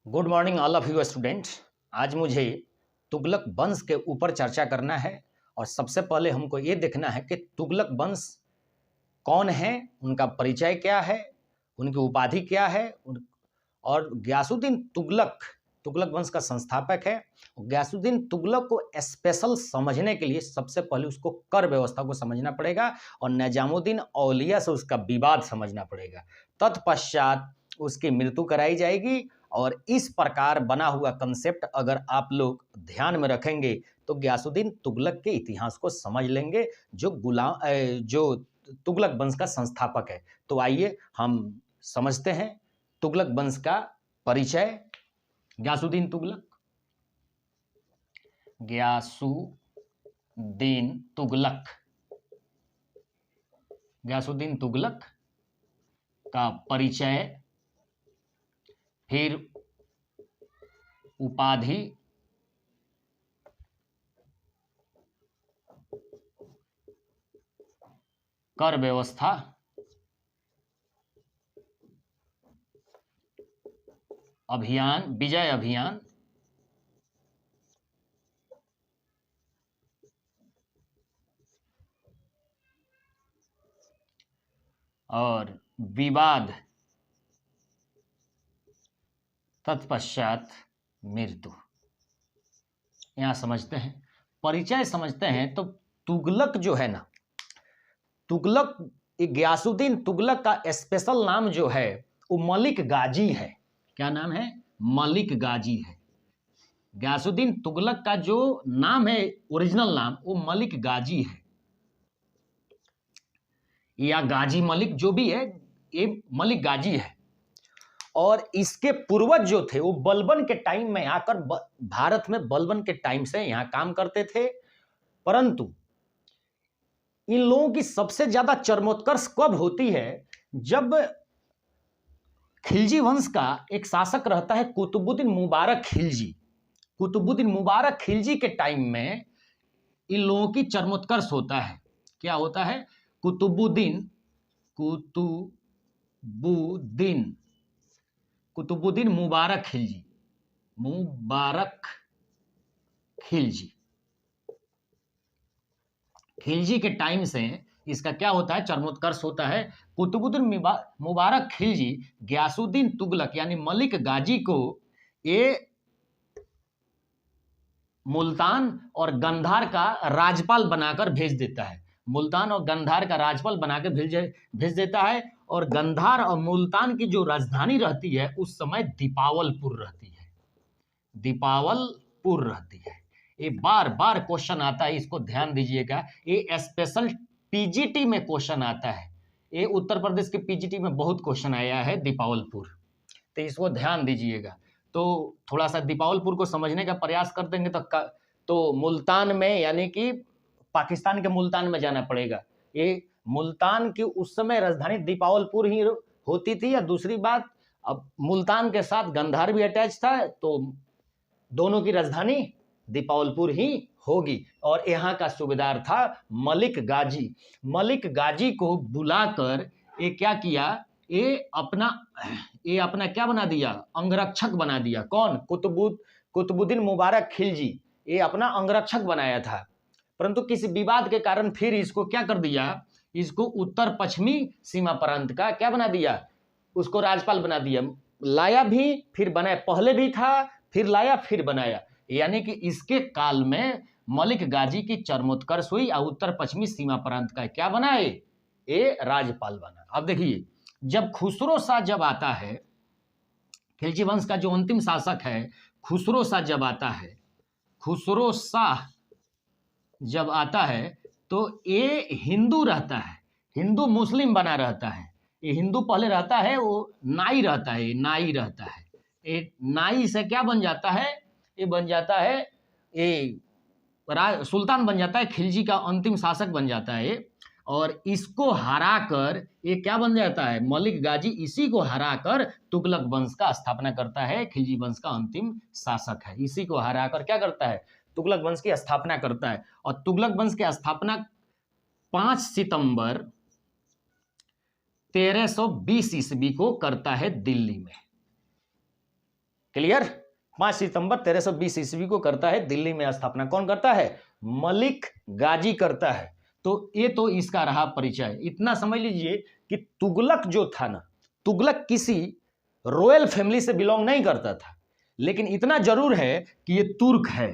Good morning all of you student. आज मुझे तुगलक वंश के ऊपर चर्चा करना है और सबसे पहले हमको ये देखना है कि तुगलक वंश कौन है, उनका परिचय क्या है, उनकी उपाधि क्या है। और गयासुद्दीन तुगलक तुगलक वंश का संस्थापक है। गयासुद्दीन तुगलक को स्पेशल समझने के लिए सबसे पहले उसको कर व्यवस्था को समझना पड़ेगा और निजामुद्दीन औलिया से उसका विवाद समझना पड़ेगा। तत्पश्चात उसकी मृत्यु कराई जाएगी और इस प्रकार बना हुआ कंसेप्ट अगर आप लोग ध्यान में रखेंगे तो गयासुद्दीन तुगलक के इतिहास को समझ लेंगे, जो तुगलक वंश का संस्थापक है। तो आइए हम समझते हैं तुगलक वंश का परिचय। गयासुद्दीन तुगलक गयासुद्दीन तुगलक का परिचय, फिर उपाधि, कर व्यवस्था, अभियान, विजय अभियान, और विवाद, तत्पश्चात मृत्यु। यहां समझते हैं, परिचय समझते हैं। तो तुगलक जो है ना, तुगलक गयासुद्दीन तुगलक का स्पेशल नाम जो है वो मलिक गाजी है। क्या नाम है? मलिक गाजी है। गयासुद्दीन तुगलक का जो नाम है, ओरिजिनल नाम, वो मलिक गाजी है या गाजी मलिक, जो भी है, ये मलिक गाजी है। और इसके पूर्वज जो थे वो बलबन के टाइम में आकर भारत में बलबन के टाइम से यहाँ काम करते थे। परंतु इन लोगों की सबसे ज्यादा चरमोत्कर्ष कब होती है? जब खिलजी वंश का एक शासक रहता है कुतुबुद्दीन मुबारक खिलजी। कुतुबुद्दीन मुबारक खिलजी के टाइम में इन लोगों की चरमोत्कर्ष होता है। क्या होता है? कुतुबुद्दीन मुबारक खिलजी खिलजी के टाइम से इसका क्या होता है? चरमोत्कर्ष होता है। कुतुबुद्दीन मुबारक खिलजी गयासुद्दीन तुगलक यानी मलिक गाजी को ये मुल्तान और गंधार का राज्यपाल बनाकर भेज देता है। मुल्तान और गंधार का राज्यपाल बनाकर भेज देता है। और गंधार और मुल्तान की जो राजधानी रहती है उस समय दीपावलपुर रहती है। ये बार बार क्वेश्चन आता है, इसको ध्यान दीजिएगा। ये स्पेशल पीजीटी में क्वेश्चन आता है। ये उत्तर प्रदेश के पीजीटी में बहुत क्वेश्चन आया है दीपावलपुर, तो इसको ध्यान दीजिएगा। तो थोड़ा सा दीपावलपुर को समझने का प्रयास कर देंगे तो मुल्तान में, यानी कि पाकिस्तान के मुल्तान में जाना पड़ेगा। ये मुल्तान की उस समय राजधानी दीपावलपुर ही होती थी। या दूसरी बात, अब मुल्तान के साथ गंधार भी अटैच था, तो दोनों की राजधानी दीपावलपुर ही होगी। और यहाँ का सूबेदार था मलिक गाजी। मलिक गाजी को बुलाकर ये क्या किया? ये अपना क्या बना दिया? अंगरक्षक बना दिया। कौन? कुतुबुद्दीन मुबारक खिलजी, ये अपना अंगरक्षक बनाया था। परंतु किसी विवाद के कारण फिर इसको क्या कर दिया? इसको उत्तर पश्चिमी सीमा प्रांत का क्या बना दिया? उसको राज्यपाल बना दिया। लाया भी, फिर बनाया। पहले भी था, फिर लाया, फिर बनाया। यानी कि इसके काल में मलिक गाजी की चरमोत्कर्ष हुई और उत्तर पश्चिमी सीमा प्रांत का क्या बनाए? ये राज्यपाल बना। अब देखिए, जब खुसरो शाह जब आता है, खिलजी वंश का जो अंतिम शासक है खुसरो शाह जब आता है तो ये हिंदू रहता है, हिंदू मुस्लिम बना रहता है। ये हिंदू पहले रहता है, वो नाई रहता है। ये नाई से क्या बन जाता है? ये बन जाता है, ये सुल्तान बन जाता है, खिलजी का अंतिम शासक बन जाता है। और इसको हराकर ये क्या बन जाता है? मलिक गाजी इसी को हराकर तुगलक वंश का स्थापना करता है। खिलजी वंश का अंतिम शासक है, इसी को हराकर क्या करता है? तुगलक वंश की स्थापना करता है। और तुगलक वंश की स्थापना 5 सितंबर 1320 ईस्वी को करता है दिल्ली में। क्लियर। 5 सितंबर 1320 ईस्वी को करता है दिल्ली में स्थापना। कौन करता है? मलिक गाजी करता है। तो ये तो इसका रहा परिचय। इतना समझ लीजिए कि तुगलक जो था ना, तुगलक किसी रॉयल फैमिली से बिलोंग नहीं करता था, लेकिन इतना जरूर है कि ये तुर्क है।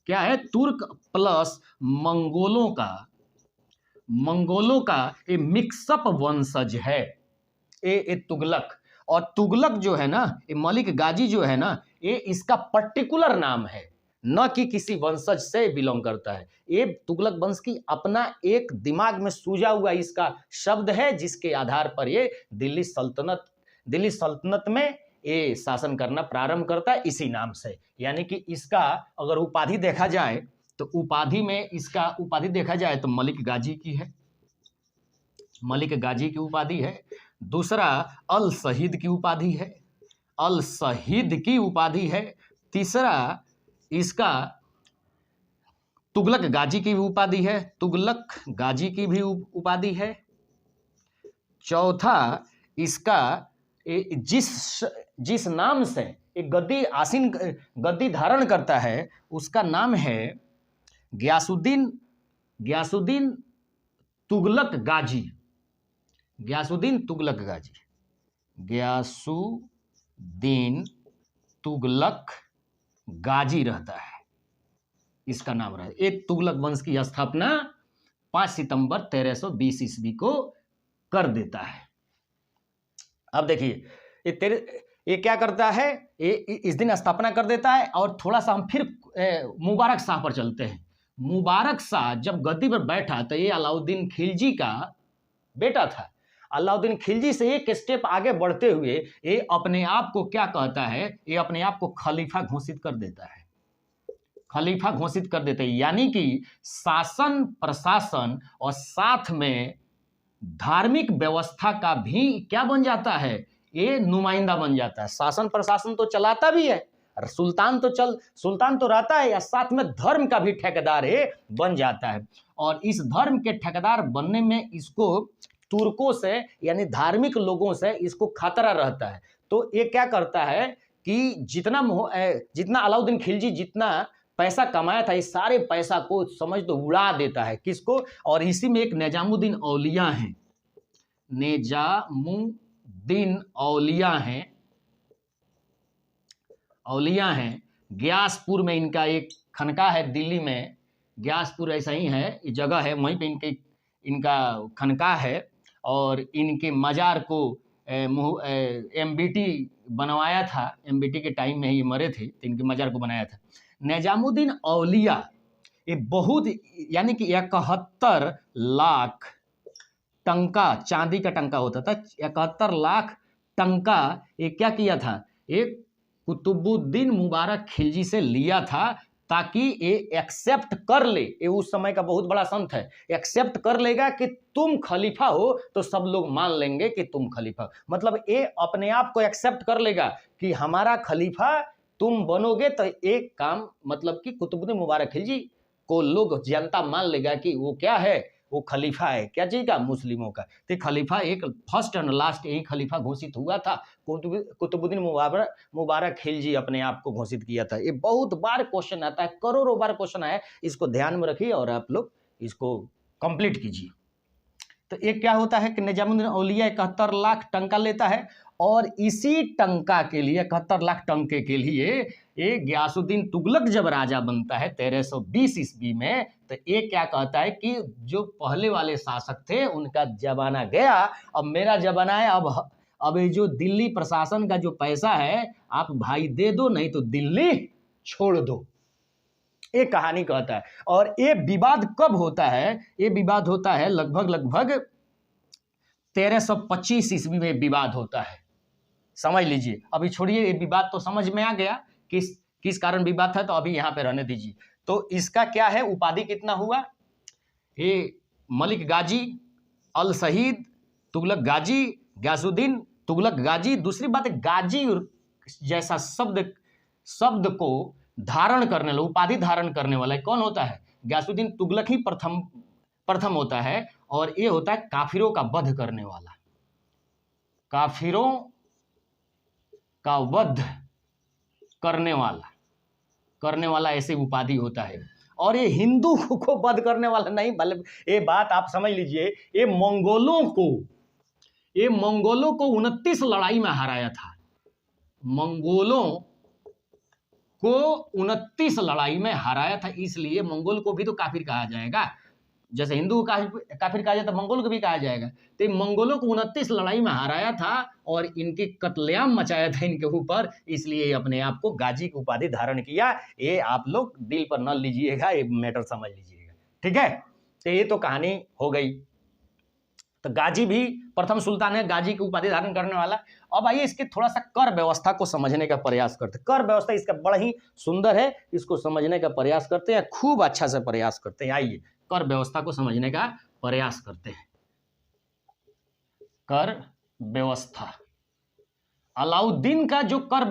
क्या है? तुर्क प्लस मंगोलों का ये मिक्सअप वंशज है ये तुगलक। और तुगलक जो है ना, ये मलिक गाजी जो है ना, ये इसका पर्टिकुलर नाम है, न कि किसी वंशज से बिलोंग करता है। ये तुगलक वंश की अपना एक दिमाग में सूझा हुआ इसका शब्द है, जिसके आधार पर ये दिल्ली सल्तनत में ये शासन करना प्रारंभ करता है इसी नाम से। यानी कि इसका अगर उपाधि देखा जाए तो इसका उपाधि देखा जाए तो मलिक गाजी की है, मलिक गाजी की उपाधि है। दूसरा अल शहीद की उपाधि है, अल शहीद की उपाधि है। तीसरा इसका तुगलक गाजी की भी उपाधि है, तुगलक गाजी की भी उपाधि है। चौथा इसका जिस नाम से एक गद्दी धारण करता है उसका नाम है गयासुद्दीन तुगलक गाजी। गयासुद्दीन तुगलक गाजी, गयासुद्दीन तुगलक गाजी रहता है, इसका नाम रहा। एक तुगलक वंश की स्थापना 5 सितंबर 1320 ईस्वी को कर देता है। अब देखिए ये क्या करता है, ये इस दिन स्थापना कर देता है। और थोड़ा सा हम फिर मुबारक शाह पर चलते हैं। मुबारक शाह जब गद्दी पर बैठा तो ये अलाउद्दीन खिलजी का बेटा था। अलाउद्दीन खिलजी से एक स्टेप आगे बढ़ते हुए ये अपने आप को क्या कहता है, ये अपने आप को खलीफा घोषित कर देता है, खलीफा घोषित कर देते हैं। यानी कि शासन प्रशासन और साथ में धार्मिक व्यवस्था का भी क्या बन जाता है, ये नुमाइंदा बन जाता है। शासन प्रशासन तो चलाता भी है, सुल्तान तो रहता है, या साथ में धर्म का भी ठेकेदार ये बन जाता है। और इस धर्म के ठेकेदार बनने में इसको तुर्कों से यानी धार्मिक लोगों से इसको खतरा रहता है। तो ये क्या करता है कि जितना अलाउद्दीन खिलजी जितना पैसा कमाया था, इस सारे पैसा को समझ तो उड़ा देता है। किसको? और इसी में एक निजामुद्दीन औलिया हैं, निजामुद्दीन औलिया हैं। ग्यासपुर में इनका एक खनका है, दिल्ली में ग्यासपुर ऐसा ही है, ये जगह है, वहीं पे इनका खनका है। और इनके मजार को एमबीटी बनवाया था, एमबीटी के टाइम में ही ये मरे थे, तो इनके मजार को बनाया था। निजामुद्दीन औलिया ये बहुत यानी कि 71 लाख टंका, चांदी का टंका होता था, 71 लाख टंका ये क्या किया था, एक कुतुबुद्दीन मुबारक खिलजी से लिया था, ताकि ये एक्सेप्ट कर ले। ये उस समय का बहुत बड़ा संत है, एक्सेप्ट कर लेगा कि तुम खलीफा हो तो सब लोग मान लेंगे कि तुम खलीफा, मतलब ये अपने आप को एक्सेप्ट कर लेगा कि हमारा खलीफा तुम बनोगे। तो एक काम मतलब कि कुतुबुद्दीन मुबारक खिलजी को लोग जनता मान लेगा कि वो क्या है, वो खलीफा है, क्या चीज का, मुस्लिमों का। तो खलीफा एक फर्स्ट एंड लास्ट यही खलीफा घोषित हुआ था, कुतुबुद्दीन मुबारक खिलजी अपने आप को घोषित किया था। ये बहुत बार क्वेश्चन आता है, करोड़ों बार क्वेश्चन आया, इसको ध्यान में रखिए और आप लोग इसको कंप्लीट कीजिए। तो एक क्या होता है कि निजामुद्दीन औलिया 71 लाख टंका लेता है, और इसी टंका के लिए 71 लाख टंके के लिए ये गयासुद्दीन तुगलक जब राजा बनता है 1320 ईस्वी में, तो ये क्या कहता है कि जो पहले वाले शासक थे उनका जमाना गया, अब मेरा जमाना है। अब ये जो दिल्ली प्रशासन का जो पैसा है आप भाई दे दो, नहीं तो दिल्ली छोड़ दो, ये कहानी कहता है। और ये विवाद कब होता है, ये विवाद होता है लगभग 1325 ईस्वी में विवाद होता है, समझ लीजिए। अभी छोड़िए, ये विवाद तो समझ में आ गया किस कारण विवाद था, तो अभी यहाँ पे रहने दीजिए। तो इसका क्या है, उपाधि कितना हुआ, ये मलिक गाजी, अल शहीद, तुगलक गाजी, गयासुद्दीन तुगलक गाजी। दूसरी बात है, गाजी जैसा शब्द को धारण करने वाला, उपाधि धारण करने वाला कौन होता है, गयासुद्दीन तुगलक ही प्रथम होता है। और ये होता है काफिरों का वध करने वाला, काफिरों का वध करने वाला ऐसे उपाधि होता है। और ये हिंदू को वध करने वाला नहीं, बल्कि ये बात आप समझ लीजिए, ये मंगोलों को 29 लड़ाई में हराया था। मंगोलों को 29 लड़ाई में हराया था, इसलिए मंगोल को भी तो काफिर कहा जाएगा। जैसे हिंदू को काफिर कहा जाता, मंगोल को भी कहा जाएगा। तो मंगोलों को 29 लड़ाई में हराया था और इनके कत्लेआम मचाया था इनके ऊपर, इसलिए अपने आप को गाजी की उपाधि धारण किया। ये आप लोग दिल पर न लीजिएगा, ये मैटर समझ लीजिएगा, ठीक है। तो ये तो कहानी हो गई। तो गाजी भी प्रथम सुल्तान है, गाजी की उपाधि धारण करने वाला। अब आइए इसके थोड़ा सा कर व्यवस्था को समझने का प्रयास करते हैं। कर व्यवस्था इसका बड़ा ही सुंदर है, इसको समझने का प्रयास करते हैं, खूब अच्छा से प्रयास करते हैं। आइए कर व्यवस्था को समझने का प्रयास करते हैं। कर व्यवस्था, अलाउद्दीन का जो कर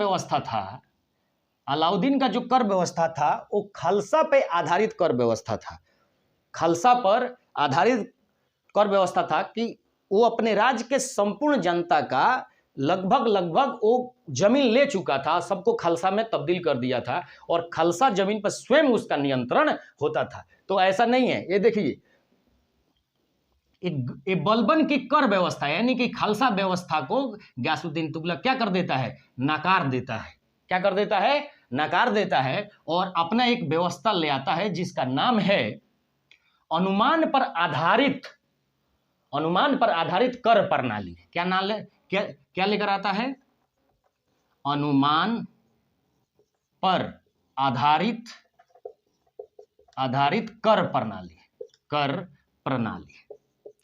व्यवस्था था, वो खालसा पे आधारित कर व्यवस्था था। खालसा पर आधारित कर व्यवस्था था कि वो अपने राज्य के संपूर्ण जनता का लगभग वो जमीन ले चुका था, सबको खालसा में तब्दील कर दिया था और खालसा जमीन पर स्वयं उसका नियंत्रण होता था। तो ऐसा नहीं है, ये देखिए, एक बलबन की कर व्यवस्था यानी कि खालसा व्यवस्था को गयासुद्दीन तुगलक क्या कर देता है, नकार देता है। क्या कर देता है, नकार देता है और अपना एक व्यवस्था ले आता है जिसका नाम है अनुमान पर आधारित कर प्रणाली। क्या नाम है, क्या लेकर आता है, अनुमान पर आधारित कर प्रणाली।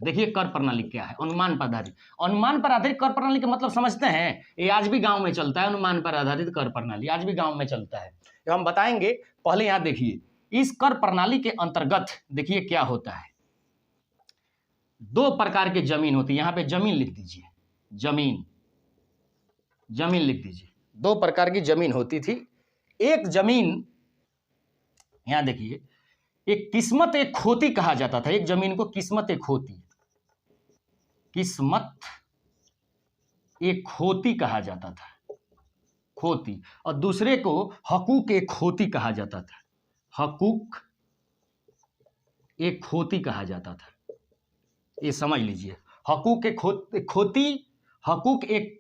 देखिए कर प्रणाली क्या है, अनुमान पर आधारित कर प्रणाली का मतलब समझते हैं। ये आज भी गांव में चलता है, अनुमान पर आधारित कर प्रणाली आज भी गांव में चलता है, ये हम बताएंगे। पहले यहां देखिए, इस कर प्रणाली के अंतर्गत देखिए क्या होता है। 2 प्रकार की जमीन होती है, यहां पे जमीन लिख दीजिए, जमीन लिख दीजिए। 2 प्रकार की जमीन होती थी। एक जमीन, यहां देखिए, एक किस्मत एक खोती कहा जाता था। एक जमीन को किस्मत एक खोती कहा जाता था, खोती। और दूसरे को हकूक एक खोती कहा जाता था, हकूक एक खोती कहा जाता था। ये समझ लीजिए, हकूक एक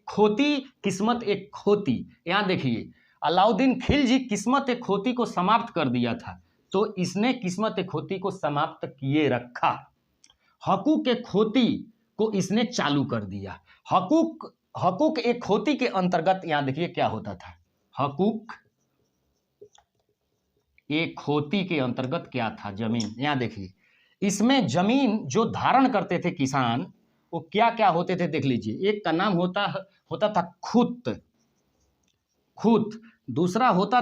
खोती, किस्मत एक खोती। यहां देखिए, अलाउद्दीन खिलजी किस्मत एक खोती को समाप्त कर दिया था, तो इसने किस्मत एक खोती को समाप्त किए रखा। हकूक एक खोती को इसने चालू कर दिया। हकूक एक खोती के अंतर्गत यहां देखिए क्या होता था, हकूक एक खोती के अंतर्गत क्या था, जमीन। यहां देखिए, इसमें जमीन जो धारण करते थे किसान, वो क्या क्या होते थे देख लीजिए। एक का नाम होता था खुत, दूसरा होता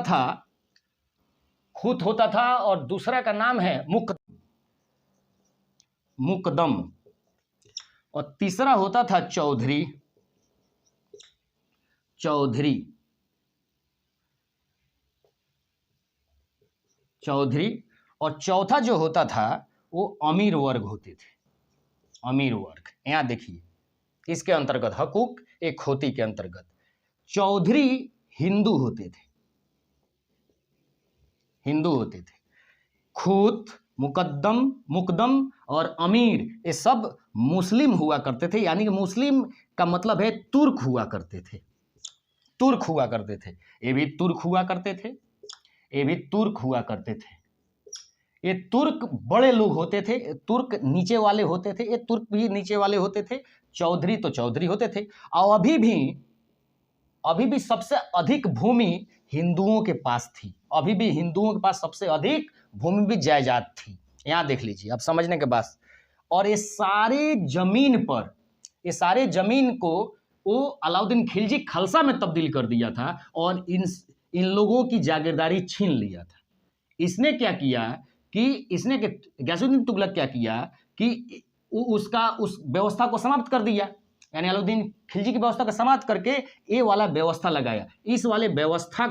था और दूसरा का नाम है मुकदम, और तीसरा होता था चौधरी। और चौथा जो होता था वो अमीर वर्ग होते थे, अमीर वर्ग। यहां देखिए, इसके अंतर्गत हकूक एक खोती के अंतर्गत चौधरी हिंदू होते थे, खूत, मुकदम और अमीर ये सब मुस्लिम हुआ करते थे। यानी कि मुस्लिम का मतलब है तुर्क हुआ करते थे, ये भी तुर्क हुआ करते थे। ये तुर्क बड़े लोग होते थे, तुर्क नीचे वाले होते थे, ये तुर्क भी नीचे वाले होते थे। चौधरी तो चौधरी होते थे। और अभी भी सबसे अधिक भूमि हिंदुओं के पास थी, अभी भी हिंदुओं के पास सबसे अधिक भूमि भी जायदाद थी। यहां देख लीजिए, अब समझने के बाद। और ये सारे जमीन को वो अलाउद्दीन खिलजी खालसा में तब्दील कर दिया था और इन लोगों की जागीरदारी छीन लिया था। इसने क्या किया कि गयासुद्दीन तुगलक क्या किया कि उस व्यवस्था को समाप्त कर दिया, यानी अलाउद्दीन खिलजी की व्यवस्था को समाप्त करके ये वाला व्यवस्था लगाया। इस वाले व्यवस्था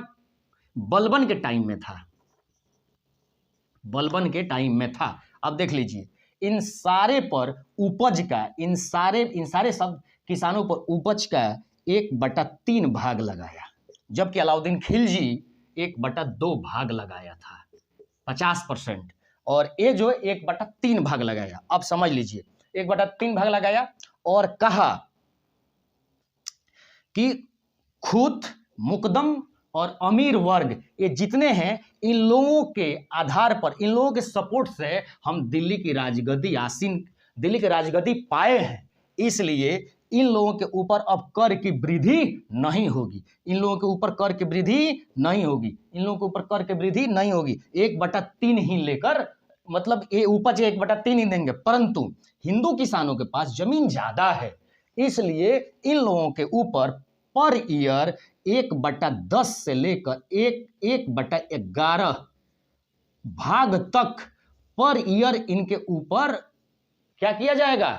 बलबन के टाइम में था। अब देख लीजिए, इन सारे सब किसानों पर उपज का 1/3 भाग लगाया, जबकि अलाउद्दीन खिलजी 1/2 भाग लगाया था 50%, और ये जो 1/3 भाग लगाया। अब समझ लीजिए, 1/3 भाग लगाया और कहा कि खूत, मुकदम और अमीर वर्ग ये जितने हैं, इन लोगों के आधार पर, इन लोगों के सपोर्ट से हम दिल्ली की राजगद्दी पाए हैं, इसलिए इन लोगों के ऊपर अब कर की वृद्धि नहीं होगी। इन लोगों के ऊपर कर की वृद्धि नहीं होगी। इन लोगों के ऊपर कर की वृद्धि नहीं होगी। 1/3 ही लेकर, मतलब ये उपज 1/3 ही देंगे, परंतु हिंदू किसानों के पास जमीन ज्यादा है, इसलिए इन लोगों के ऊपर पर ईयर 1/10 से लेकर 1/11 भाग तक पर ईयर इनके ऊपर क्या किया जाएगा,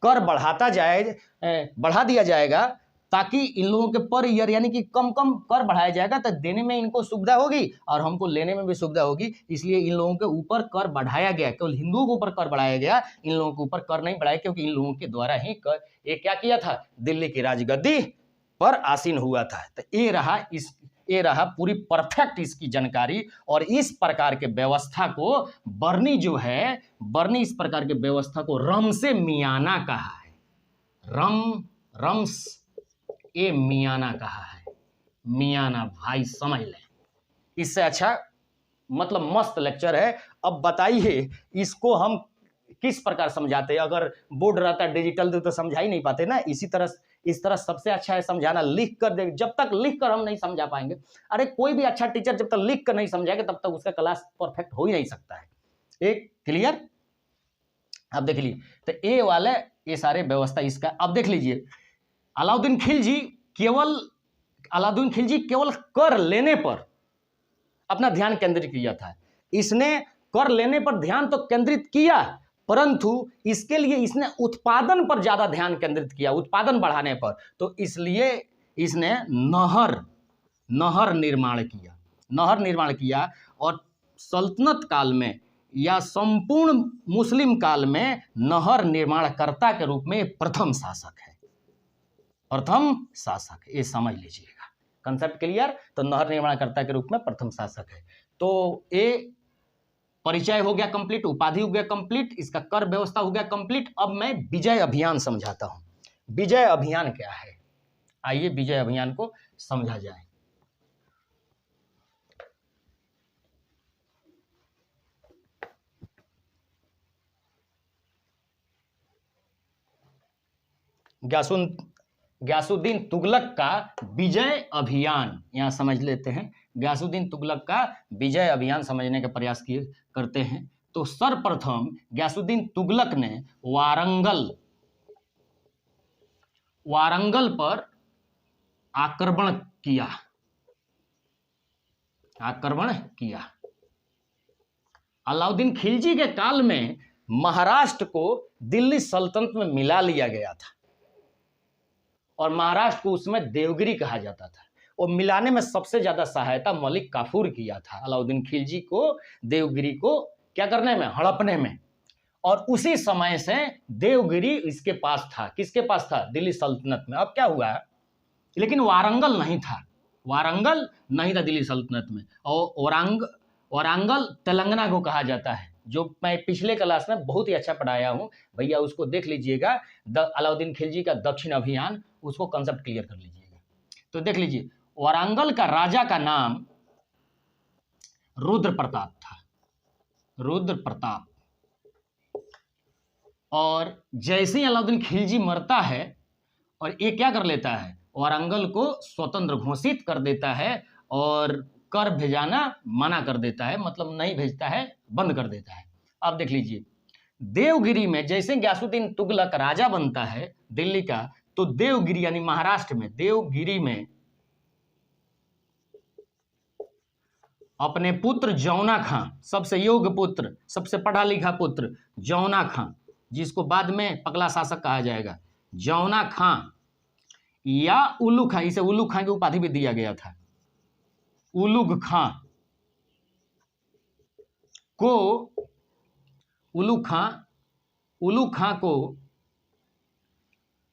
कर बढ़ा दिया जाएगा, ताकि इन लोगों के पर ईयर यानी कि कम कम कर बढ़ाया जाएगा, तो देने में इनको सुविधा होगी और हमको लेने में भी सुविधा होगी। इसलिए इन लोगों के ऊपर कर बढ़ाया गया, केवल हिंदुओं के ऊपर कर बढ़ाया गया, इन लोगों के ऊपर कर नहीं बढ़ाया, क्योंकि इन लोगों के द्वारा ही कर ये क्या किया था, दिल्ली की राजगद्दी पर आसीन हुआ था। तो ये रहा पूरी परफेक्ट इसकी जानकारी। और इस प्रकार के व्यवस्था को बर्नी इस प्रकार के व्यवस्था को रमसे मियाना कहा है। रम्स ए मियाना कहा है। मियाना भाई समझ लें, इससे अच्छा मतलब मस्त लेक्चर है। अब बताइए इसको हम किस प्रकार समझाते हैं। अगर बोर्ड रहता डिजिटल तो समझा ही नहीं पाते ना। इस तरह सबसे अच्छा है समझाना, लिख कर दे। जब तक लिख कर हम नहीं समझा पाएंगे, अरे कोई भी अच्छा टीचर जब तक लिख कर नहीं समझाएगा तब तक उसका क्लास परफेक्ट हो ही नहीं सकता है। एक क्लियर। अब देख लीजिए, तो ये वाले ये सारे व्यवस्था इसका। अब देख लीजिए, अलाउद्दीन खिलजी केवल कर लेने पर अपना ध्यान केंद्रित किया था। इसने कर लेने पर ध्यान तो केंद्रित किया, परंतु इसके लिए इसने उत्पादन पर ज्यादा ध्यान केंद्रित किया, उत्पादन बढ़ाने पर। तो इसलिए इसने नहर निर्माण किया और सल्तनत काल में या संपूर्ण मुस्लिम काल में नहर निर्माणकर्ता के रूप में प्रथम शासक है। ये समझ लीजिएगा, कंसेप्ट क्लियर। तो नहर निर्माणकर्ता के रूप में प्रथम शासक है। तो ये परिचय हो गया कंप्लीट, उपाधि हो गया कंप्लीट, इसका कर व्यवस्था हो गया कंप्लीट। अब मैं विजय अभियान समझाता हूं। विजय अभियान क्या है, आइए विजय अभियान को समझा जाए। गयासुद्दीन तुगलक का विजय अभियान यहां समझ लेते हैं। गयासुद्दीन तुगलक का विजय अभियान समझने का प्रयास करते हैं। तो सर्वप्रथम गयासुद्दीन तुगलक ने वारंगल पर आक्रमण किया। अलाउद्दीन खिलजी के काल में महाराष्ट्र को दिल्ली सल्तनत में मिला लिया गया था और महाराष्ट्र को उसमें देवगिरी कहा जाता था। और मिलाने में सबसे ज्यादा सहायता मलिक काफूर किया था अलाउद्दीन खिलजी को देवगिरी को क्या करने में, हड़पने में। और उसी समय से देवगिरी इसके पास था। किसके पास था, दिल्ली सल्तनत में। अब क्या हुआ, लेकिन वारंगल नहीं था दिल्ली सल्तनत में। और वारंगल तेलंगाना को कहा जाता है, जो मैं पिछले क्लास में बहुत ही अच्छा पढ़ाया हूं भैया, उसको देख लीजिएगा। अलाउद्दीन खिलजी का दक्षिण अभियान, उसको कंसेप्ट क्लियर कर लीजिएगा। तो देख लीजिए, वारंगल का राजा का नाम रुद्र प्रताप था। और जैसे ही अलाउद्दीन खिलजी मरता है और ये क्या कर लेता है, वारंगल को स्वतंत्र घोषित कर देता है और कर भेजाना मना कर देता है, मतलब नहीं भेजता है, बंद कर देता है। अब देख लीजिए, देवगिरी में जैसे गयासुद्दीन तुगलक राजा बनता है दिल्ली का, तो देवगिरी यानी महाराष्ट्र में, देवगिरी में अपने पुत्र जौना खां, सबसे योग्य पुत्र, सबसे पढ़ा लिखा पुत्र जौना खां, जिसको बाद में पगला शासक कहा जाएगा, जौना खां या उल्लू खां, इसे उल्लू खां की उपाधि भी दिया गया था। उलुग खां को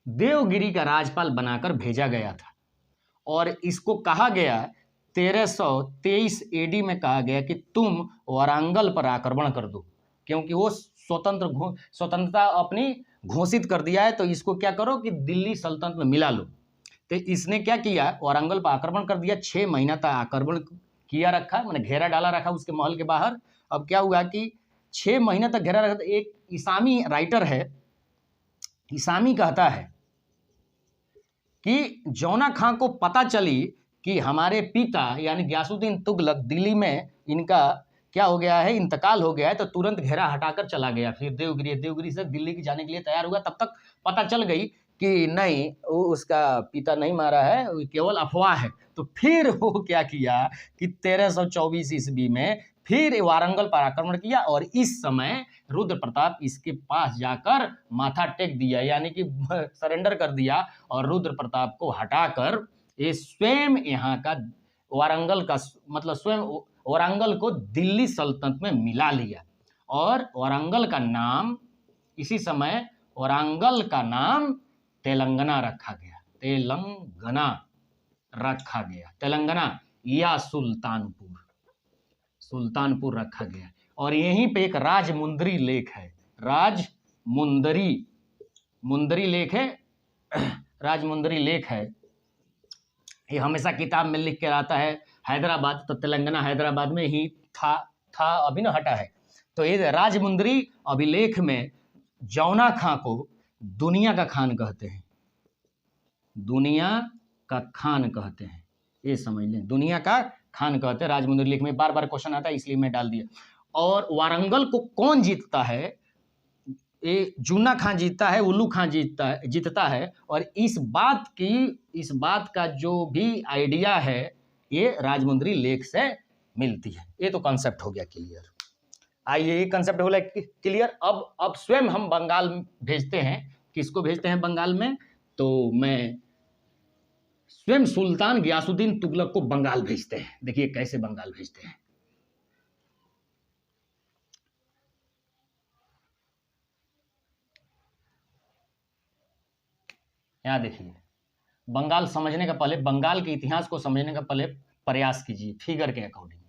देवगिरी का राज्यपाल बनाकर भेजा गया था। और इसको कहा गया 1323 एडी में कहा गया कि तुम वारंगल पर आक्रमण कर दो, क्योंकि वो स्वतंत्रता अपनी घोषित कर दिया है, तो इसको क्या करो कि दिल्ली सल्तनत में मिला लो। तो इसने क्या किया, वारंगल पर आक्रमण कर दिया। 6 महीना तक आक्रमण किया रखा, मैंने घेरा डाला रखा उसके महल के बाहर। अब क्या हुआ कि 6 महीने तक घेरा रखा। तो एक इसामी राइटर है, इसामी कहता है कि जौना खां को पता चली कि हमारे पिता यानी गयासुद्दीन तुगलक दिल्ली में इनका क्या हो गया है, इंतकाल हो गया है, तो तुरंत घेरा हटाकर चला गया। फिर देवगिरी से दिल्ली की जाने के लिए तैयार हुआ। तब तक पता चल गई कि नहीं, वो उसका पिता नहीं मारा है, वो केवल अफवाह है। तो फिर वो क्या किया कि 1324 ईस्वी में फिर वारंगल पर आक्रमण किया, और इस समय रुद्र प्रताप इसके पास जाकर माथा टेक दिया, यानी कि सरेंडर कर दिया, और रुद्र प्रताप को हटाकर ये स्वयं यहाँ का वारंगल का मतलब स्वयं वारंगल को दिल्ली सल्तनत में मिला लिया। और वारंगल का नाम इसी समय वारंगल का नाम तेलंगाना रखा गया, तेलंगाना रखा गया, तेलंगाना या सुल्तानपुर रखा गया। और यहीं पे एक राजमुंदरी लेक है, मुंदरी लेक है, राजमुंदरी लेक है। ये हमेशा किताब में लिख के आता है हैदराबाद, तो तेलंगाना हैदराबाद में ही था, अभी ना हटा है। तो ये राजमुंदरी अभिलेख में जौना खां को दुनिया का खान कहते हैं, दुनिया का खान कहते हैं, ये समझ लें, दुनिया का खान कहते हैं। राजमुंदरी लेख में बार बार क्वेश्चन आता है, इसलिए मैं डाल दिया। और वारंगल को कौन जीतता है, ये जूना खां जीतता है, उल्लू खां जीतता है। और इस बात का जो भी आइडिया है ये राजमुंदरी लेख से मिलती है। ये तो कॉन्सेप्ट हो गया क्लियर। आइए, ये कॉन्सेप्ट हो गया क्लियर। अब स्वयं हम बंगाल भेजते हैं, किसको भेजते हैं बंगाल में, तो मैं स्वयं सुल्तान गयासुद्दीन तुगलक को बंगाल भेजते हैं। देखिए कैसे बंगाल भेजते हैं। यहाँ देखिए, बंगाल समझने का पहले, बंगाल के इतिहास को समझने का पहले प्रयास कीजिए फिगर के अकॉर्डिंग।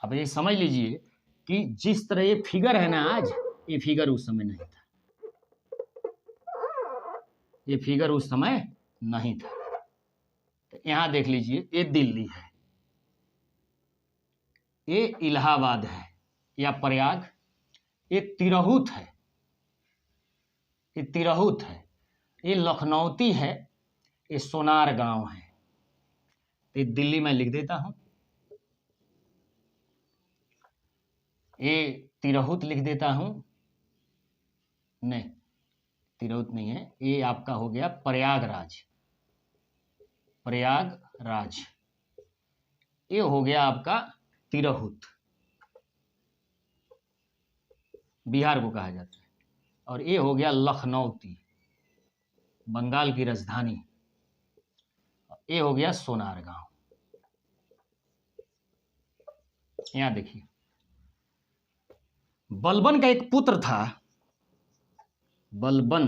अब ये समझ लीजिए कि जिस तरह ये फिगर है ना आज, ये फिगर उस समय नहीं था, ये फिगर उस समय नहीं था। तो यहां देख लीजिए, ये दिल्ली है, ये इलाहाबाद है या प्रयाग, ये तिरहुत है, ये तिरहुत है, ये लखनौती है, ये सोनार गांव है। ये दिल्ली में लिख देता हूं, ये तिरहुत लिख देता हूं, नहीं तिरहुत नहीं है, ये आपका हो गया प्रयागराज, प्रयागराज, ये हो गया आपका तिरहुत, बिहार को कहा जाता है। और ये हो गया लखनौती, बंगाल की राजधानी, ये हो गया सोनार गांव। यहां देखिए, बलबन का एक पुत्र था, बलबन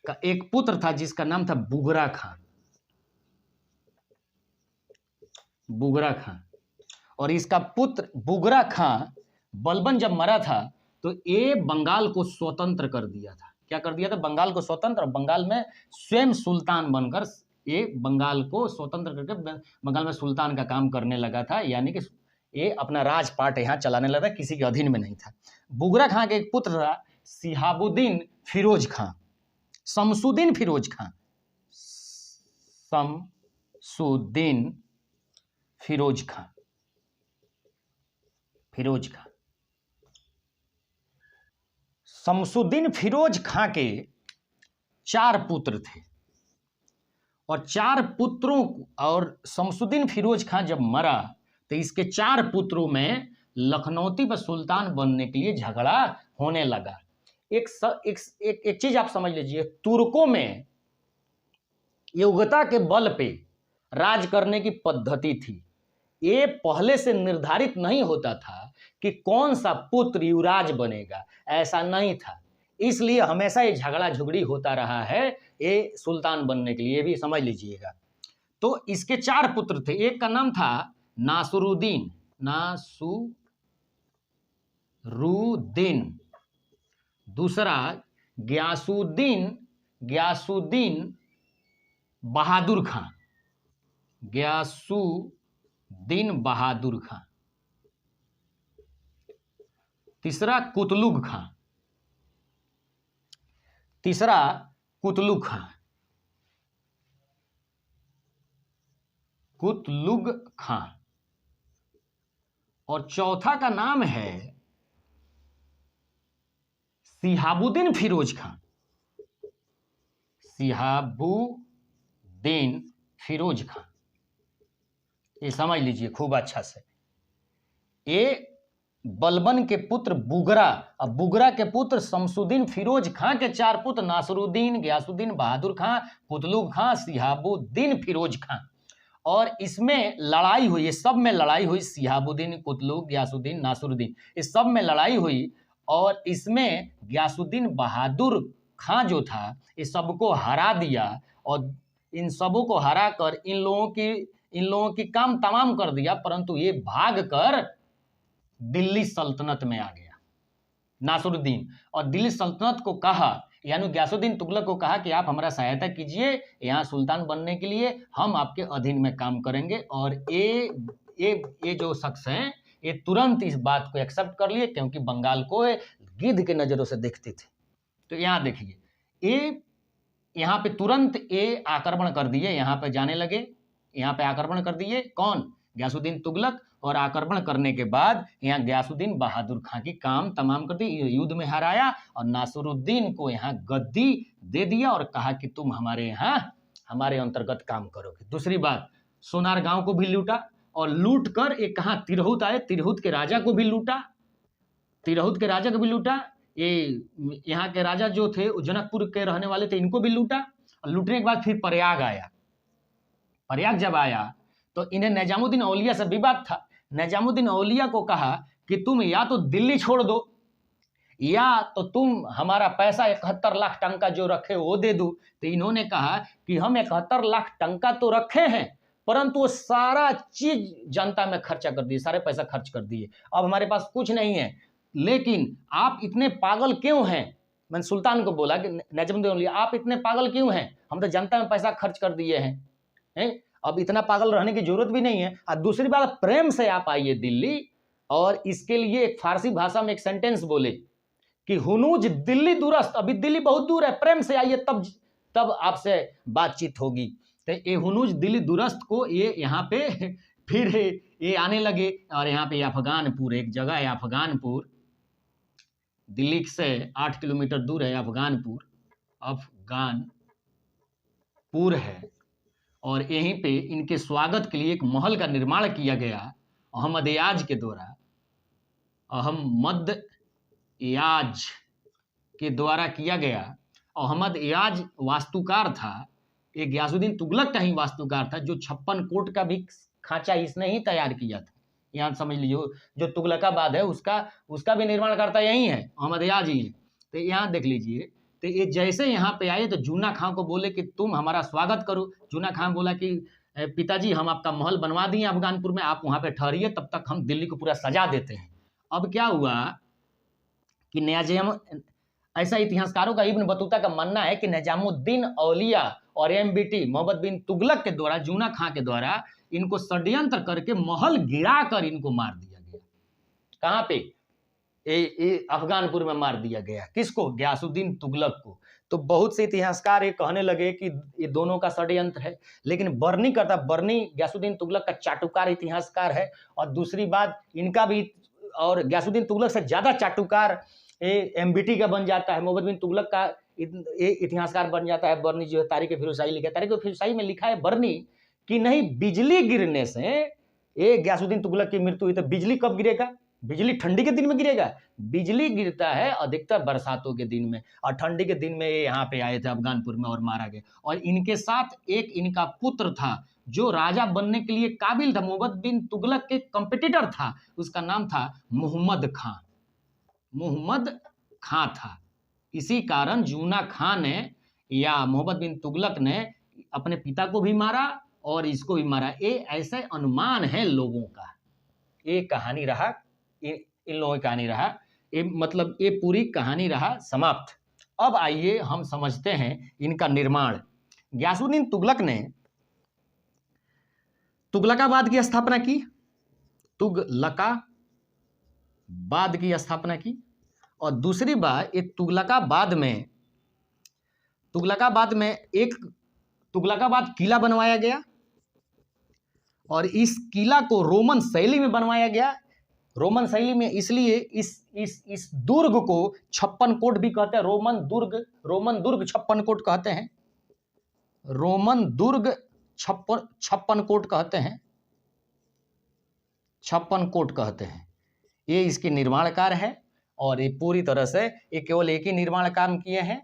का एक पुत्र था जिसका नाम था बुगरा खां, बुगरा खां। और इसका पुत्र बुगरा खां, बलबन जब मरा था तो ये बंगाल को स्वतंत्र कर दिया था। क्या कर दिया था? बंगाल को स्वतंत्र। बंगाल में स्वयं सुल्तान बनकर ये बंगाल को स्वतंत्र करके बंगाल में सुल्तान का काम करने लगा था, यानी कि ये अपना राजपाट यहाँ चलाने लगा, किसी के अधीन में नहीं था। बुगरा खां के एक पुत्र था शिहाबुद्दीन फिरोज खां, शमसुद्दीन फिरोज खां, शमसुद्दीन फिरोज खां, फिरोज खां। शमसुद्दीन फिरोज खां के 4 पुत्र थे, और 4 पुत्रों, और शमसुद्दीन फिरोज खां जब मरा तो इसके 4 पुत्रों में लखनौती पर सुल्तान बनने के लिए झगड़ा होने लगा। एक चीज आप समझ लीजिए, तुर्कों में योग्यता के बल पे राज करने की पद्धति थी। ये पहले से निर्धारित नहीं होता था कि कौन सा पुत्र युवराज बनेगा, ऐसा नहीं था। इसलिए हमेशा ये झगड़ा झुगड़ी होता रहा है ये सुल्तान बनने के लिए, भी समझ लीजिएगा। तो इसके 4 पुत्र थे। एक का नाम था नासुरुद्दीन, दूसरा गयासुद्दीन बहादुर खां, तीसरा कुतलुग खां, और चौथा का नाम है सिहाबुद्दीन फिरोज खां। ये समझ लीजिए खूब अच्छा से। ये बलबन के पुत्र बुगरा और बुगरा के पुत्र शमसुद्दीन फिरोज खां के 4 पुत्र नासरुद्दीन, गयासुद्दीन बहादुर खां, कुतलुग खां, सिहाबुद्दीन फिरोज खां। और इसमें लड़ाई हुई, ये सब में लड़ाई हुई, सिहाबुद्दीन, कुतलुग, गयासुद्दीन, नासरुद्दीन, इस सब में लड़ाई हुई। और इसमें गयासुद्दीन बहादुर खां जो था ये सबको हरा दिया, और इन सबों को हरा कर इन लोगों की काम तमाम कर दिया, परंतु ये भाग कर दिल्ली सल्तनत में आ गया नासरुद्दीन। और दिल्ली सल्तनत को कहा, यानी गयासुद्दीन तुगलक को कहा कि आप हमारा सहायता कीजिए यहाँ सुल्तान बनने के लिए, हम आपके अधीन में काम करेंगे। और ये जो शख्स हैं ये तुरंत इस बात को एक्सेप्ट कर लिए, क्योंकि बंगाल को गिद्ध के नज़रों से देखते थे। तो यहाँ देखिए, ये यहाँ पे तुरंत ये आक्रमण कर दिए, यहाँ पे जाने लगे, यहाँ पे आक्रमण कर दिए। कौन? गयासुद्दीन तुगलक। और आक्रमण करने के बाद यहाँ गयासुद्दीन बहादुर खां की काम तमाम कर दी, युद्ध में हराया और नासरुद्दीन को यहाँ गद्दी दे दिया और कहा कि तुम हमारे यहाँ हमारे अंतर्गत काम करोगे। दूसरी बात, सोनार गांव को भी लूटा, और लूट कर ये कहाँ तिरहुत आए, तिरहुत के राजा को भी लूटा, ये यहाँ के राजा जो थे जनकपुर के रहने वाले थे, इनको भी लूटा। और लूटने के बाद फिर प्रयाग आया। प्रयाग जब आया तो इन्हें निजामुद्दीन औलिया से विवाद था। निजामुद्दीन औलिया को कहा कि तुम या तो दिल्ली छोड़ दो, या तो तुम हमारा पैसा 71 लाख टंका जो रखे वो दे दो। तो इन्होंने कहा कि हम 71 लाख टंका तो रखे हैं, परंतु वो सारा चीज जनता में खर्चा कर दिए, सारे पैसा खर्च कर दिए, अब हमारे पास कुछ नहीं है। लेकिन आप इतने पागल क्यों हैं? मैंने सुल्तान को बोला कि निजामुद्दीन औलिया, आप इतने पागल क्यों हैं? हम तो जनता में पैसा खर्च कर दिए हैं, अब इतना पागल रहने की जरूरत भी नहीं है। और दूसरी बात, प्रेम से आप आइए दिल्ली, और इसके लिए एक फारसी भाषा में एक सेंटेंस बोले कि हुनूज दिल्ली दूरस्त, अभी दिल्ली बहुत दूर है, प्रेम से आइए तब आपसे बातचीत होगी। तो ये हुनूज दिल्ली दूरस्त को ये यहाँ पे फिर ये आने लगे। और यहाँ पे अफगानपुर एक जगह है, अफगानपुर, दिल्ली से 8 किलोमीटर दूर है अफगानपुर है। और यहीं पे इनके स्वागत के लिए एक महल का निर्माण किया गया अहमद याज के द्वारा किया गया। अहमद याज वास्तुकार था, एक गयासुद्दीन तुगलक का ही वास्तुकार था, जो 56 कोट का भी खांचा इसने ही तैयार किया था। यहाँ समझ लीजिए, जो तुगलकाबाद है उसका भी निर्माण करता यही है, अहमद याज ही है। तो यहाँ देख लीजिए, तो ये जैसे यहाँ पे आए तो जूना खां को बोले कि तुम हमारा स्वागत करो। जूना खां बोला कि पिताजी हम आपका महल बनवा दिए अफगानपुर में, आप वहाँ पे ठहरिए, तब तक हम दिल्ली को पूरा सजा देते हैं। अब क्या हुआ कि ऐसा इतिहासकारों का इब्न बतूता का मानना है कि निजामुद्दीन औलिया और MBT मोहम्मद बिन तुगलक के द्वारा, जूना खां के द्वारा इनको षड्यंत्र करके महल गिरा कर इनको मार दिया गया। कहाँ पे? अफगानपुर में मार दिया गया। किसको? गयासुद्दीन तुगलक को। तो बहुत से इतिहासकार ये कहने लगे कि ये दोनों का षड्यंत्र है, लेकिन बर्नी गयासुद्दीन तुगलक का चाटुकार इतिहासकार है। और दूसरी बात, इनका भी और गयासुद्दीन तुगलक से ज्यादा चाटुकार MBT का बन जाता है, मोहम्मद बिन तुगलक का इतिहासकार बन जाता है बर्नी, जो है तारीख फिरोजशाही लिखा है। तारीख फिरोजशाही में लिखा है बर्नी कि नहीं, बिजली गिरने से ये गयासुद्दीन तुगलक की मृत्यु हुई। तो बिजली कब गिरेगा? बिजली ठंडी के दिन में गिरेगा? बिजली गिरता है अधिकतर बरसातों के दिन में, और ठंडी के दिन में ये यहाँ पे आए थे अफगानपुर में और मारा गया। और इनके साथ एक इनका पुत्र था जो राजा बनने के लिए काबिल था, मोहम्मद बिन तुगलक के कंपटीटर था, उसका नाम था मोहम्मद खां। मोहम्मद खां था। इसी कारण जूना खां ने या मोहम्मद बिन तुगलक ने अपने पिता को भी मारा और इसको भी मारा। ये ऐसे अनुमान है लोगों का। ये कहानी रहा, इन लोगों की कहानी रहा, ये मतलब ये पूरी कहानी रहा समाप्त। अब आइए हम समझते हैं इनका निर्माण। गयासुद्दीन तुगलक ने तुगलकाबाद की स्थापना की, तुगलकाबाद की स्थापना की। और दूसरी बात, ये तुगलकाबाद में एक तुगलकाबाद किला बनवाया गया और इस किला को रोमन शैली में बनवाया गया। रोमन शैली में इसलिए इस दुर्ग को 56 कोट भी कहते हैं। रोमन दुर्ग 56 कोट कहते हैं। रोमन दुर्ग 56 कोट कहते हैं। 56 कोट कहते हैं। ये इसके निर्माण कार्य है और ये पूरी तरह से ये केवल एक ही निर्माण काम किए हैं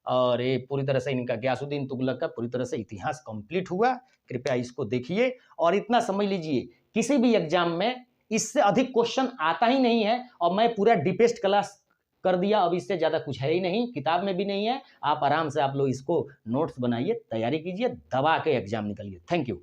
और ये पूरी तरह से इनका गयासुद्दीन तुगलक का पूरी तरह से इतिहास कंप्लीट हुआ। कृपया इसको देखिए और इतना समझ लीजिए, किसी भी एग्जाम में इससे अधिक क्वेश्चन आता ही नहीं है और मैं पूरा डीपेस्ट क्लास कर दिया। अब इससे ज़्यादा कुछ है ही नहीं, किताब में भी नहीं है। आप आराम से आप लोग इसको नोट्स बनाइए, तैयारी कीजिए, दबा के एग्जाम निकालिए। Thank you.